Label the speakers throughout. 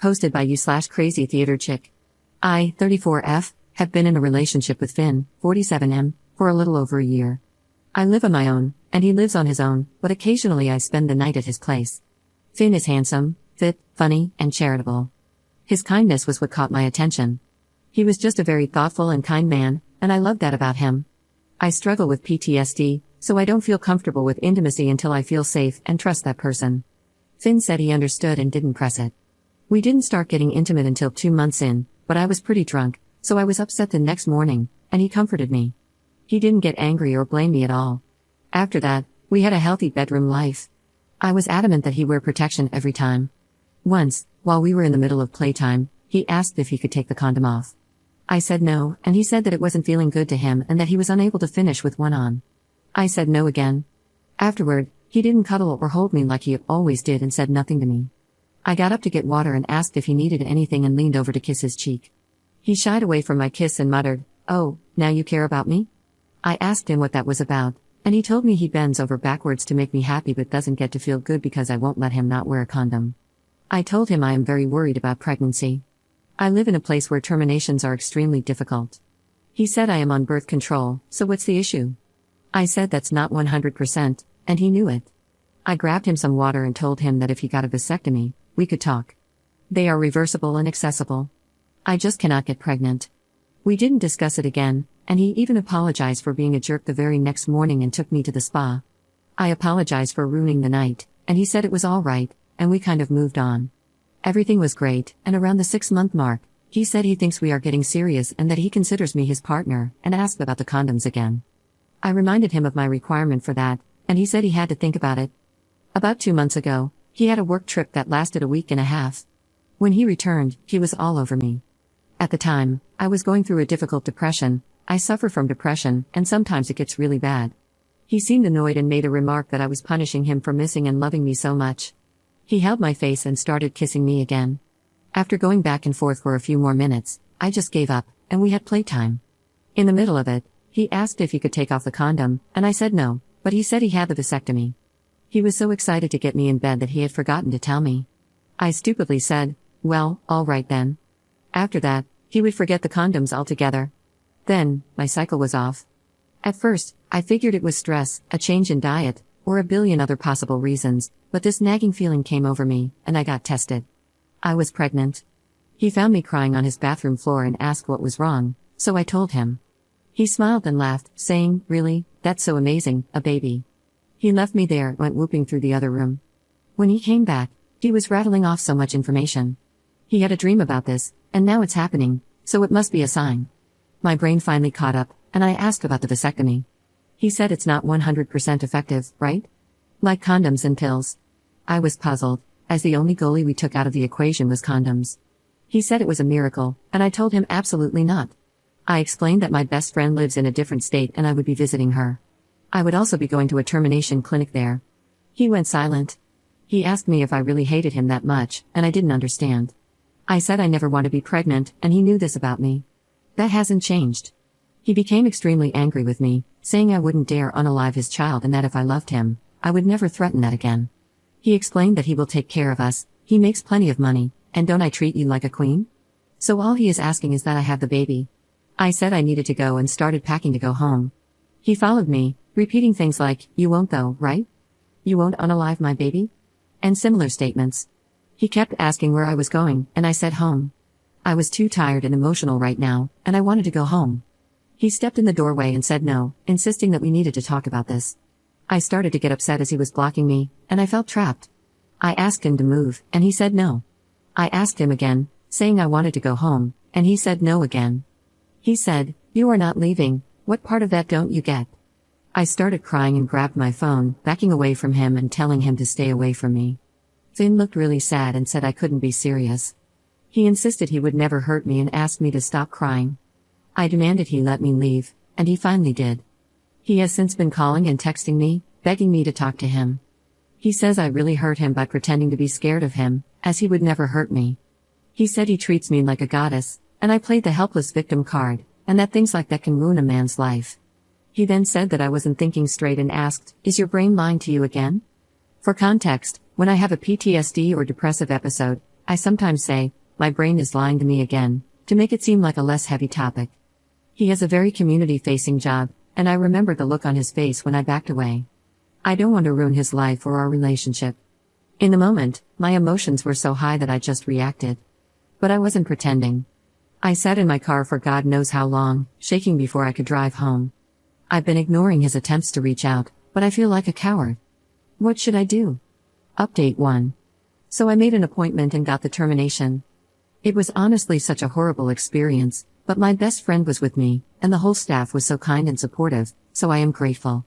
Speaker 1: Hosted by you/crazy theater chick. I, 34F, have been in a relationship with Finn, 47M, for a little over a year. I live on my own, and he lives on his own, but occasionally I spend the night at his place. Finn is handsome, fit, funny, and charitable. His kindness was what caught my attention. He was just a very thoughtful and kind man, and I love that about him. I struggle with PTSD, so I don't feel comfortable with intimacy until I feel safe and trust that person. Finn said he understood and didn't press it. We didn't start getting intimate until 2 months in, but I was pretty drunk, so I was upset the next morning, and he comforted me. He didn't get angry or blame me at all. After that, we had a healthy bedroom life. I was adamant that he wear protection every time. Once, while we were in the middle of playtime, he asked if he could take the condom off. I said no, and he said that it wasn't feeling good to him and that he was unable to finish with one on. I said no again. Afterward, he didn't cuddle or hold me like he always did and said nothing to me. I got up to get water and asked if he needed anything and leaned over to kiss his cheek. He shied away from my kiss and muttered, "Oh, now you care about me?" I asked him what that was about, and he told me he bends over backwards to make me happy but doesn't get to feel good because I won't let him not wear a condom. I told him I am very worried about pregnancy. I live in a place where terminations are extremely difficult. He said I am on birth control, so what's the issue? I said that's not 100%, and he knew it. I grabbed him some water and told him that if he got a vasectomy, we could talk. They are reversible and accessible. I just cannot get pregnant. We didn't discuss it again, and he even apologized for being a jerk the very next morning and took me to the spa. I apologized for ruining the night, and he said it was all right, and we kind of moved on. Everything was great, and around the 6-month mark, he said he thinks we are getting serious and that he considers me his partner, and asked about the condoms again. I reminded him of my requirement for that, and he said he had to think about it. About 2 months ago, he had a work trip that lasted a week and a half. When he returned, he was all over me. At the time, I was going through a difficult depression. I suffer from depression, and sometimes it gets really bad. He seemed annoyed and made a remark that I was punishing him for missing and loving me so much. He held my face and started kissing me again. After going back and forth for a few more minutes, I just gave up, and we had playtime. In the middle of it, he asked if he could take off the condom, and I said no, but he said he had the vasectomy. He was so excited to get me in bed that he had forgotten to tell me. I stupidly said, "Well, all right then." After that, he would forget the condoms altogether. Then, my cycle was off. At first, I figured it was stress, a change in diet, or a billion other possible reasons, but this nagging feeling came over me, and I got tested. I was pregnant. He found me crying on his bathroom floor and asked what was wrong, so I told him. He smiled and laughed, saying, "Really? That's so amazing, a baby." He left me there and went whooping through the other room. When he came back, he was rattling off so much information. He had a dream about this, and now it's happening, so it must be a sign. My brain finally caught up, and I asked about the vasectomy. He said it's not 100% effective, right? Like condoms and pills. I was puzzled, as the only goalie we took out of the equation was condoms. He said it was a miracle, and I told him absolutely not. I explained that my best friend lives in a different state and I would be visiting her. I would also be going to a termination clinic there. He went silent. He asked me if I really hated him that much, and I didn't understand. I said I never want to be pregnant, and he knew this about me. That hasn't changed. He became extremely angry with me, saying I wouldn't dare unalive his child and that if I loved him, I would never threaten that again. He explained that he will take care of us, he makes plenty of money, and don't I treat you like a queen? So all he is asking is that I have the baby. I said I needed to go and started packing to go home. He followed me, repeating things like, "You won't though, right? You won't unalive my baby?" And similar statements. He kept asking where I was going, and I said home. I was too tired and emotional right now, and I wanted to go home. He stepped in the doorway and said no, insisting that we needed to talk about this. I started to get upset as he was blocking me, and I felt trapped. I asked him to move, and he said no. I asked him again, saying I wanted to go home, and he said no again. He said, "You are not leaving, what part of that don't you get?" I started crying and grabbed my phone, backing away from him and telling him to stay away from me. Finn looked really sad and said I couldn't be serious. He insisted he would never hurt me and asked me to stop crying. I demanded he let me leave, and he finally did. He has since been calling and texting me, begging me to talk to him. He says I really hurt him by pretending to be scared of him, as he would never hurt me. He said he treats me like a goddess, and I played the helpless victim card, and that things like that can ruin a man's life. He then said that I wasn't thinking straight and asked, "Is your brain lying to you again?" For context, when I have a PTSD or depressive episode, I sometimes say, my brain is lying to me again, to make it seem like a less heavy topic. He has a very community-facing job, and I remember the look on his face when I backed away. I don't want to ruin his life or our relationship. In the moment, my emotions were so high that I just reacted. But I wasn't pretending. I sat in my car for God knows how long, shaking before I could drive home. I've been ignoring his attempts to reach out, but I feel like a coward. What should I do? Update 1. So I made an appointment and got the termination. It was honestly such a horrible experience, but my best friend was with me, and the whole staff was so kind and supportive, so I am grateful.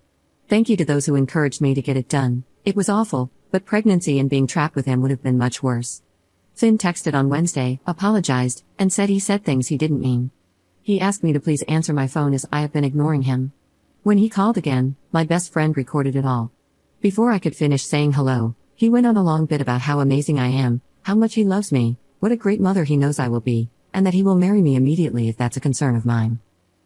Speaker 1: Thank you to those who encouraged me to get it done. It was awful, but pregnancy and being trapped with him would have been much worse. Finn texted on Wednesday, apologized, and said he said things he didn't mean. He asked me to please answer my phone as I have been ignoring him. When he called again, my best friend recorded it all. Before I could finish saying hello, he went on a long bit about how amazing I am, how much he loves me, what a great mother he knows I will be, and that he will marry me immediately if that's a concern of mine.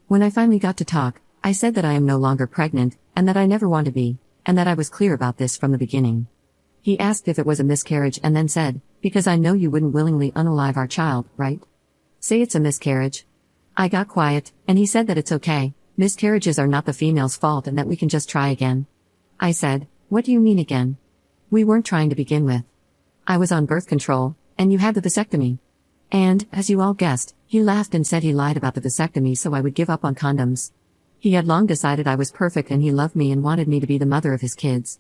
Speaker 1: When I finally got to talk, I said that I am no longer pregnant, and that I never want to be, and that I was clear about this from the beginning. He asked if it was a miscarriage and then said, because I know you wouldn't willingly unalive our child, right? Say it's a miscarriage. I got quiet, and he said that it's okay, miscarriages are not the female's fault and that we can just try again. I said, what do you mean again? We weren't trying to begin with. I was on birth control, and you had the vasectomy. And, as you all guessed, he laughed and said he lied about the vasectomy so I would give up on condoms. He had long decided I was perfect and he loved me and wanted me to be the mother of his kids.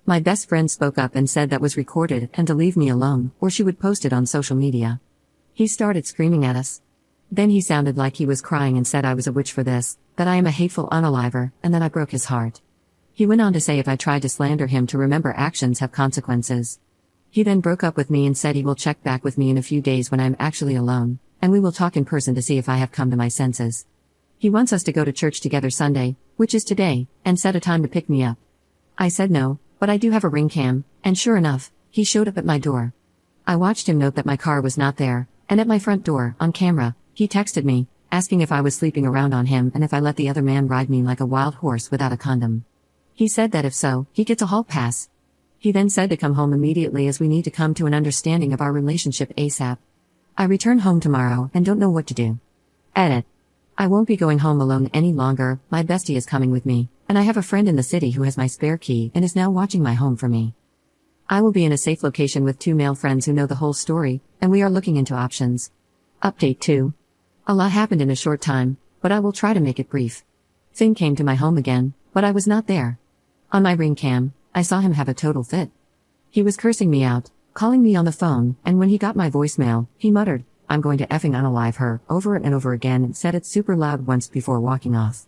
Speaker 1: My best friend spoke up and said that was recorded and to leave me alone, or she would post it on social media. He started screaming at us. Then he sounded like he was crying and said I was a witch for this, that I am a hateful unaliver, and that I broke his heart. He went on to say if I tried to slander him to remember actions have consequences. He then broke up with me and said he will check back with me in a few days when I am actually alone, and we will talk in person to see if I have come to my senses. He wants us to go to church together Sunday, which is today, and set a time to pick me up. I said no, but I do have a ring cam, and sure enough, he showed up at my door. I watched him note that my car was not there, and at my front door, on camera, he texted me, asking if I was sleeping around on him and if I let the other man ride me like a wild horse without a condom. He said that if so, he gets a hall pass. He then said to come home immediately as we need to come to an understanding of our relationship ASAP. I return home tomorrow and don't know what to do. Edit. I won't be going home alone any longer, my bestie is coming with me, and I have a friend in the city who has my spare key and is now watching my home for me. I will be in a safe location with 2 male friends who know the whole story, and we are looking into options. Update 2. A lot happened in a short time, but I will try to make it brief. Finn came to my home again, but I was not there. On my ring cam, I saw him have a total fit. He was cursing me out, calling me on the phone, and when he got my voicemail, he muttered, I'm going to effing unalive her, over and over again and said it super loud once before walking off.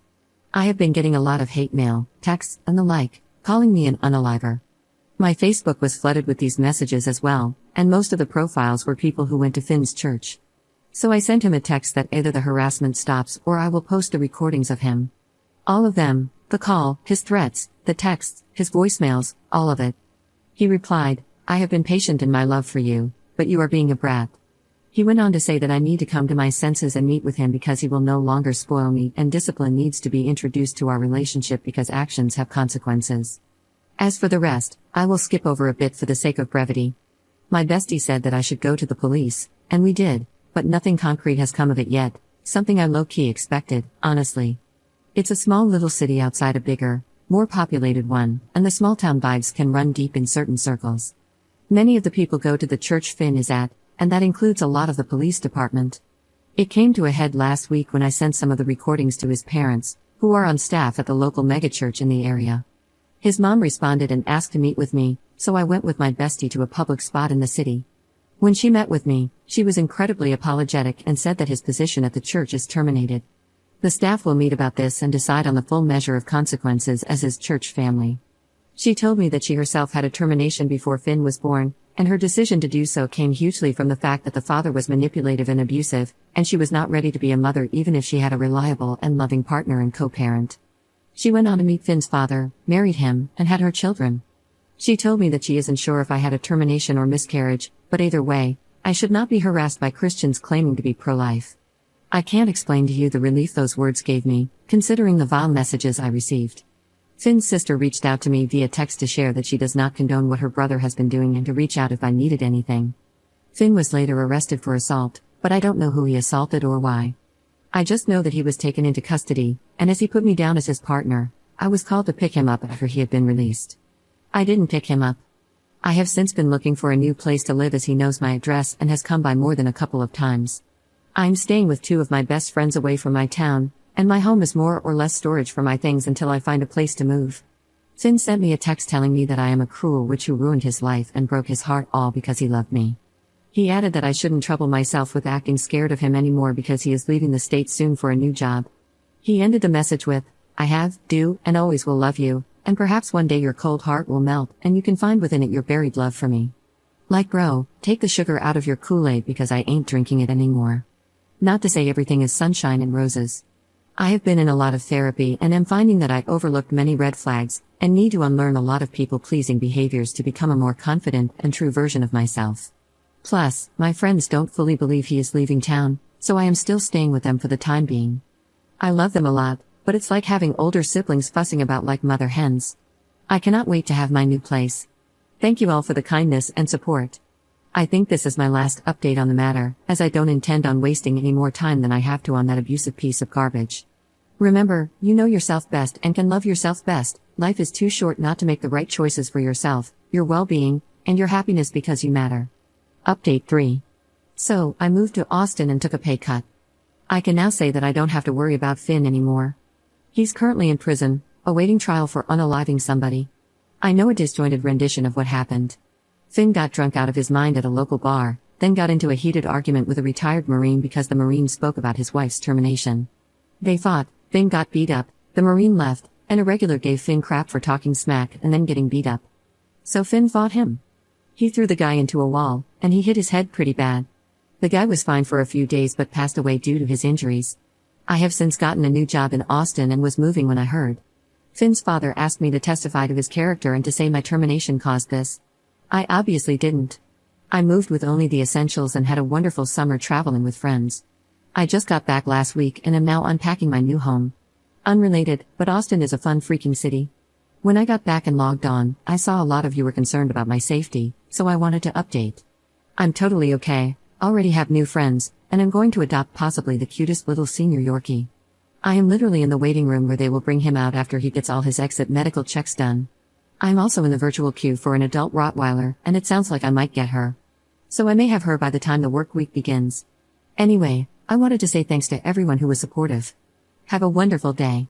Speaker 1: I have been getting a lot of hate mail, texts, and the like, calling me an unaliver. My Facebook was flooded with these messages as well, and most of the profiles were people who went to Finn's church. So I sent him a text that either the harassment stops or I will post the recordings of him. All of them, the call, his threats, the texts, his voicemails, all of it. He replied, I have been patient in my love for you, but you are being a brat. He went on to say that I need to come to my senses and meet with him because he will no longer spoil me and discipline needs to be introduced to our relationship because actions have consequences. As for the rest, I will skip over a bit for the sake of brevity. My bestie said that I should go to the police, and we did, but nothing concrete has come of it yet, something I low-key expected, honestly. It's a small little city outside a bigger, more populated one, and the small-town vibes can run deep in certain circles. Many of the people go to the church Finn is at, and that includes a lot of the police department. It came to a head last week when I sent some of the recordings to his parents, who are on staff at the local megachurch in the area. His mom responded and asked to meet with me, so I went with my bestie to a public spot in the city. When she met with me, she was incredibly apologetic and said that his position at the church is terminated. The staff will meet about this and decide on the full measure of consequences as his church family. She told me that she herself had a termination before Finn was born, and her decision to do so came hugely from the fact that the father was manipulative and abusive, and she was not ready to be a mother even if she had a reliable and loving partner and co-parent. She went on to meet Finn's father, married him, and had her children. She told me that she isn't sure if I had a termination or miscarriage, but either way, I should not be harassed by Christians claiming to be pro-life. I can't explain to you the relief those words gave me, considering the vile messages I received. Finn's sister reached out to me via text to share that she does not condone what her brother has been doing and to reach out if I needed anything. Finn was later arrested for assault, but I don't know who he assaulted or why. I just know that he was taken into custody, and as he put me down as his partner, I was called to pick him up after he had been released. I didn't pick him up. I have since been looking for a new place to live as he knows my address and has come by more than a couple of times. I'm staying with two of my best friends away from my town, and my home is more or less storage for my things until I find a place to move. Finn sent me a text telling me that I am a cruel witch who ruined his life and broke his heart all because he loved me. He added that I shouldn't trouble myself with acting scared of him anymore because he is leaving the state soon for a new job. He ended the message with, I have, do, and always will love you, and perhaps one day your cold heart will melt and you can find within it your buried love for me. Like bro, take the sugar out of your Kool-Aid because I ain't drinking it anymore. Not to say everything is sunshine and roses. I have been in a lot of therapy and am finding that I overlooked many red flags and need to unlearn a lot of people-pleasing behaviors to become a more confident and true version of myself. Plus, my friends don't fully believe he is leaving town, so I am still staying with them for the time being. I love them a lot, but it's like having older siblings fussing about like mother hens. I cannot wait to have my new place. Thank you all for the kindness and support. I think this is my last update on the matter, as I don't intend on wasting any more time than I have to on that abusive piece of garbage. Remember, you know yourself best and can love yourself best. Life is too short not to make the right choices for yourself, your well-being, and your happiness because you matter. Update 3. So, I moved to Austin and took a pay cut. I can now say that I don't have to worry about Finn anymore. He's currently in prison, awaiting trial for unaliving somebody. I know a disjointed rendition of what happened. Finn got drunk out of his mind at a local bar, then got into a heated argument with a retired Marine because the Marine spoke about his wife's termination. They fought, Finn got beat up, the Marine left, and a regular gave Finn crap for talking smack and then getting beat up. So Finn fought him. He threw the guy into a wall, and he hit his head pretty bad. The guy was fine for a few days but passed away due to his injuries. I have since gotten a new job in Austin and was moving when I heard. Finn's father asked me to testify to his character and to say my termination caused this. I obviously didn't. I moved with only the essentials and had a wonderful summer traveling with friends. I just got back last week and am now unpacking my new home. Unrelated, but Austin is a fun freaking city. When I got back and logged on, I saw a lot of you were concerned about my safety, so I wanted to update. I'm totally okay, already have new friends, and I'm going to adopt possibly the cutest little senior Yorkie. I am literally in the waiting room where they will bring him out after he gets all his exit medical checks done. I'm also in the virtual queue for an adult Rottweiler, and it sounds like I might get her. So I may have her by the time the work week begins. Anyway, I wanted to say thanks to everyone who was supportive. Have a wonderful day.